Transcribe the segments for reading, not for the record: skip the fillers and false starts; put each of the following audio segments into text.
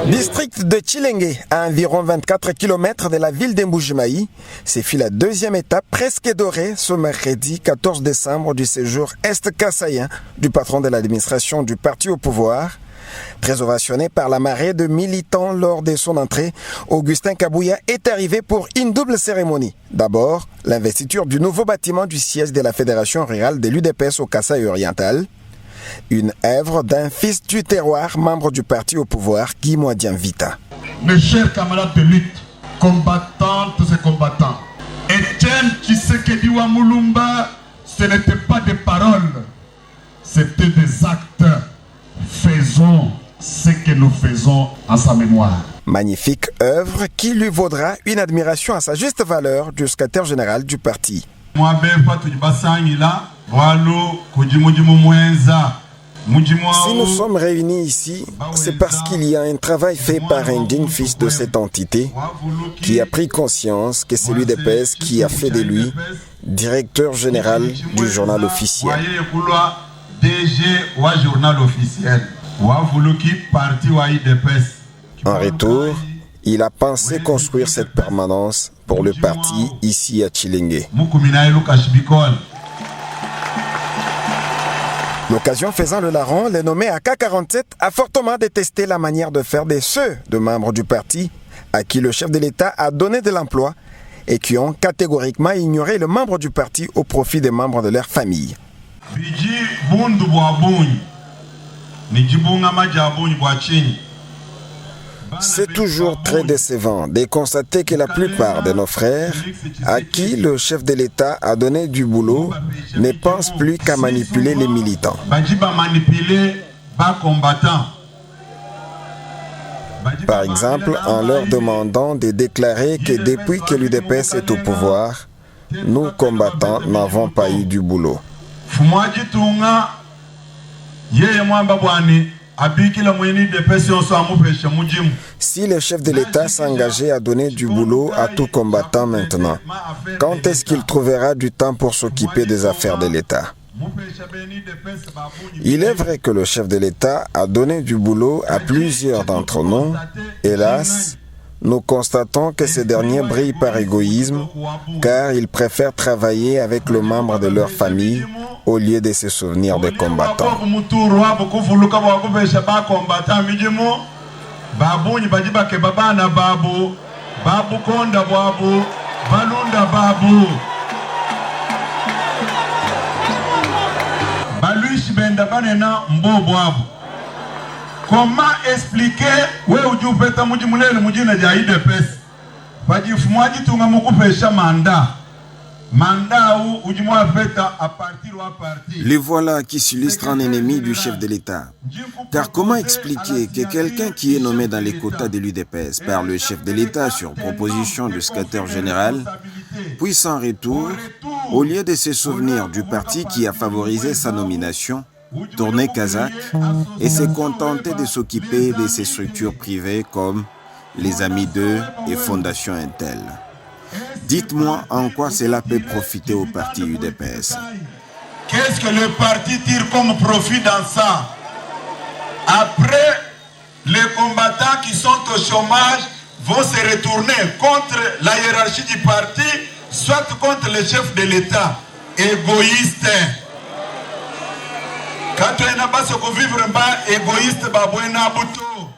District de Tshilenge, à environ 24 km de la ville d'Mbuji-Mayi, s'effile la deuxième étape presque dorée ce mercredi 14 décembre du séjour est-kassaïen du patron de l'administration du parti au pouvoir. Très ovationné par la marée de militants lors de son entrée, Augustin Kabouya est arrivé pour une double cérémonie. D'abord, l'investiture du nouveau bâtiment du siège de la Fédération rurale de l'UDPS au Kasaï oriental. Une œuvre d'un fils du terroir, membre du parti au pouvoir, Guy Mwadian Vita. Mes chers camarades de lutte, combattantes et combattants, Etienne Tshisekedi wa Mulumba, ce n'était pas des paroles, c'était des actes. Faisons ce que nous faisons en sa mémoire. Magnifique œuvre qui lui vaudra une admiration à sa juste valeur du secrétaire général du parti. Si nous sommes réunis ici, c'est parce qu'il y a un travail fait par un digne fils de cette entité qui a pris conscience que c'est l'UDPS qui a fait de lui directeur général du journal officiel. En retour, il a pensé construire cette permanence pour le parti ici à Tshilenge. L'occasion faisant le larron, le nommé AK-47 a fortement détesté la manière de faire de ceux de membres du parti à qui le chef de l'État a donné de l'emploi et qui ont catégoriquement ignoré le membre du parti au profit des membres de leur famille. C'est toujours très décevant de constater que la plupart de nos frères, à qui le chef de l'État a donné du boulot, ne pensent plus qu'à manipuler les militants. Par exemple, en leur demandant de déclarer que depuis que l'UDPS est au pouvoir, nous combattants n'avons pas eu du boulot. Si le chef de l'État s'engageait à donner du boulot à tout combattant maintenant, quand est-ce qu'il trouvera du temps pour s'occuper des affaires de l'État? Il est vrai que le chef de l'État a donné du boulot à plusieurs d'entre nous. Hélas, nous constatons que ces derniers brillent par égoïsme, car ils préfèrent travailler avec le membre de leur famille au lieu de se souvenir des combattants. Comment expliquer les voilà qui s'illustre en ennemi du chef de l'État. Car comment expliquer que quelqu'un qui est nommé dans les quotas de l'UDPS par le chef de l'État sur proposition du secrétaire général puisse en retour, au lieu de se souvenir du parti qui a favorisé sa nomination, tourner kazakh et se contenter de s'occuper de ces structures privées comme les Amis d'eux et Fondation Intel? Dites-moi en quoi cela peut profiter au parti UDPS. Qu'est-ce que le parti tire comme profit dans ça? Après, les combattants qui sont au chômage vont se retourner contre la hiérarchie du parti, soit contre le chef de l'État. Égoïste.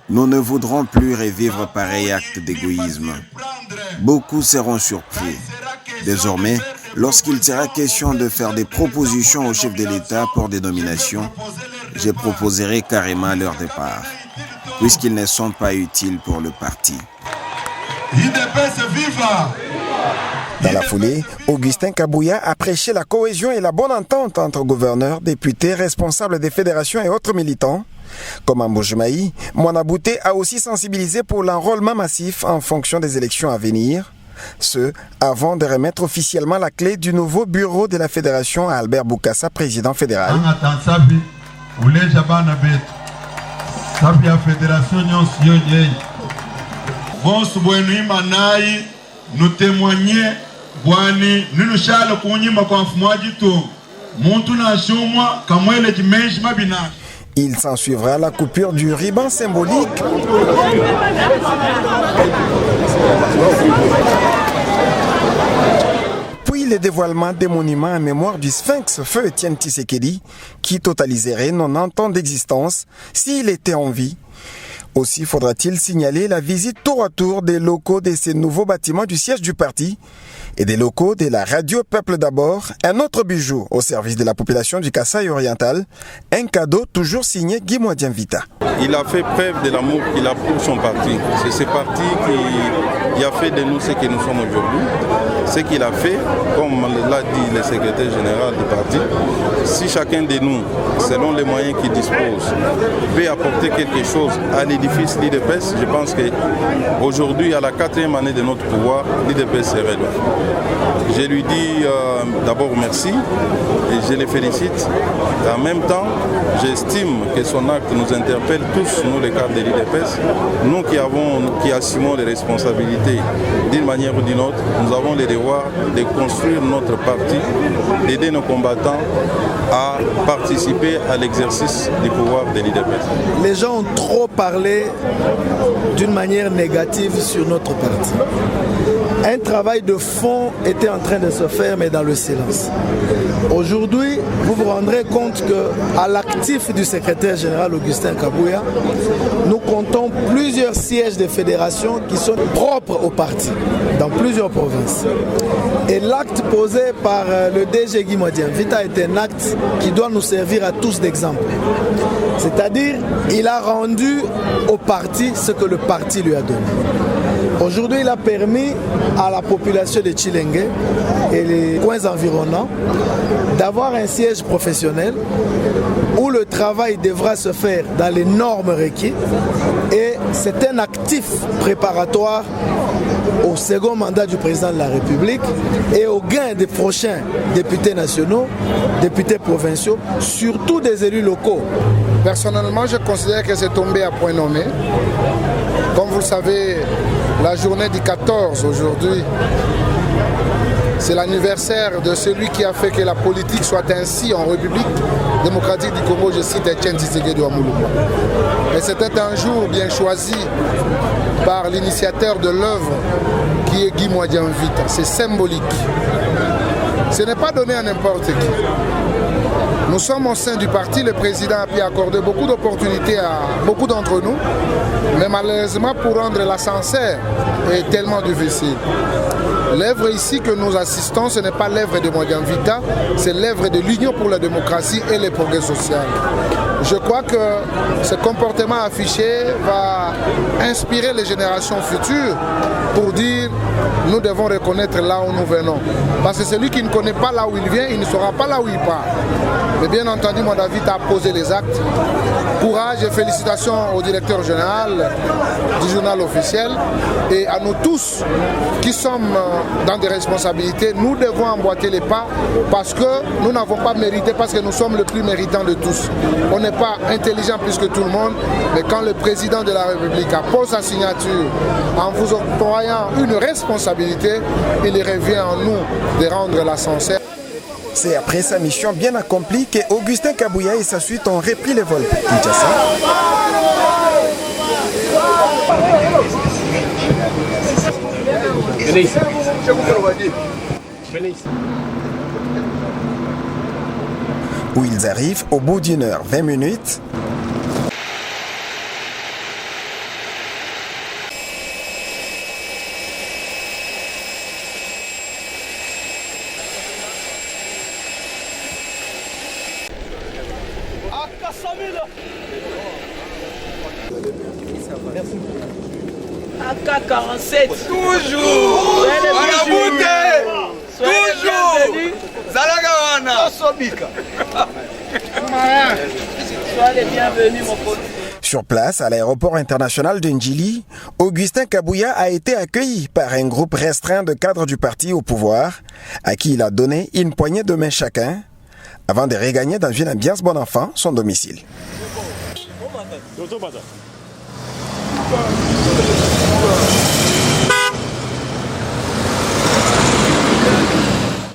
Nous ne voudrons plus revivre pareil acte d'égoïsme. Beaucoup seront surpris. Désormais, lorsqu'il sera question de faire des propositions au chef de l'État pour des nominations, je proposerai carrément leur départ, puisqu'ils ne sont pas utiles pour le parti. Dans la foulée, Augustin Kabouya a prêché la cohésion et la bonne entente entre gouverneurs, députés, responsables des fédérations et autres militants. Comme à Mbuji-Mayi, Mwanabouté a aussi sensibilisé pour l'enrôlement massif en fonction des élections à venir. Ce, avant de remettre officiellement la clé du nouveau bureau de la fédération à Albert Boukassa, président fédéral. Nous témoignons, nous nous charles pour nous, Il s'ensuivra la coupure du ruban symbolique. Puis le dévoilement des monuments en mémoire du Sphinx Feu Étienne Tshisekedi, qui totaliserait 90 ans d'existence s'il était en vie. Aussi faudra-t-il signaler la visite tour à tour des locaux de ces nouveaux bâtiments du siège du parti et des locaux de la radio Peuple d'abord, un autre bijou au service de la population du Kasaï oriental, un cadeau toujours signé Guy Modian-Vita. Il a fait preuve de l'amour qu'il a pour son parti. C'est ce parti qui a fait de nous ce que nous sommes aujourd'hui. Ce qu'il a fait, comme l'a dit le secrétaire général du parti, si chacun de nous, selon les moyens qu'il dispose, peut apporter quelque chose à l'édifice l'IDPS, je pense qu'aujourd'hui, à la 4e année de notre pouvoir, l'IDPS serait là. Je lui dis d'abord merci et je le félicite. En même temps, j'estime que son acte nous interpelle tous, nous les cadres de l'IDPS. Nous qui assumons les responsabilités d'une manière ou d'une autre, nous avons le devoir de construire notre parti, d'aider nos combattants à participer à l'exercice du pouvoir de l'IDPS. Les gens ont trop parlé d'une manière négative sur notre parti. Un travail de fond était en train de se faire, mais dans le silence. Aujourd'hui, vous vous rendrez compte qu'à l'actif du secrétaire général Augustin Kabouya, nous comptons plusieurs sièges de fédération qui sont propres au parti, dans plusieurs provinces. Et l'acte posé par le DG Guy Modian-Vita est un acte qui doit nous servir à tous d'exemple. C'est-à-dire, il a rendu au parti ce que le parti lui a donné. Aujourd'hui, il a permis à la population de Tshilenge et les coins environnants d'avoir un siège professionnel où le travail devra se faire dans les normes requises et c'est un actif préparatoire au second mandat du président de la République et au gain des prochains députés nationaux, députés provinciaux, surtout des élus locaux. Personnellement, je considère que c'est tombé à point nommé. Comme vous le savez, la journée du 14 aujourd'hui, c'est l'anniversaire de celui qui a fait que la politique soit ainsi en République démocratique du Congo, je cite Étienne Tshisekedi Ouamoulouba. Et c'était un jour bien choisi par l'initiateur de l'œuvre qui est Guy Modian-Vita. C'est symbolique. Ce n'est pas donné à n'importe qui. Nous sommes au sein du parti, le président a pu accorder beaucoup d'opportunités à beaucoup d'entre nous, mais malheureusement pour rendre l'ascenseur est tellement difficile. L'œuvre ici que nous assistons, ce n'est pas l'œuvre de Modian-Vita, c'est l'œuvre de l'Union pour la démocratie et le progrès social. Je crois que ce comportement affiché va inspirer les générations futures pour dire nous devons reconnaître là où nous venons. Parce que celui qui ne connaît pas là où il vient, il ne saura pas là où il part. Mais bien entendu, Modian-Vita a posé les actes. Courage et félicitations au directeur général du journal officiel et à nous tous qui sommes dans des responsabilités. Nous devons emboîter les pas parce que nous n'avons pas mérité, parce que nous sommes les plus méritants de tous. On n'est pas intelligent plus que tout le monde, mais quand le président de la République appose sa signature en vous octroyant une responsabilité, il revient à nous de rendre l'ascenseur. C'est après sa mission bien accomplie que Augustin Kabouya et sa suite ont repris le vol pour Kinshasa. Où ils arrivent au bout d'une heure 20 minutes. AK-47 toujours soyez les bienvenus mon pote. Sur place, à l'aéroport international de Ndjili, Augustin Kabouya a été accueilli par un groupe restreint de cadres du parti au pouvoir, à qui il a donné une poignée de main chacun, avant de regagner dans une ambiance bon enfant son domicile.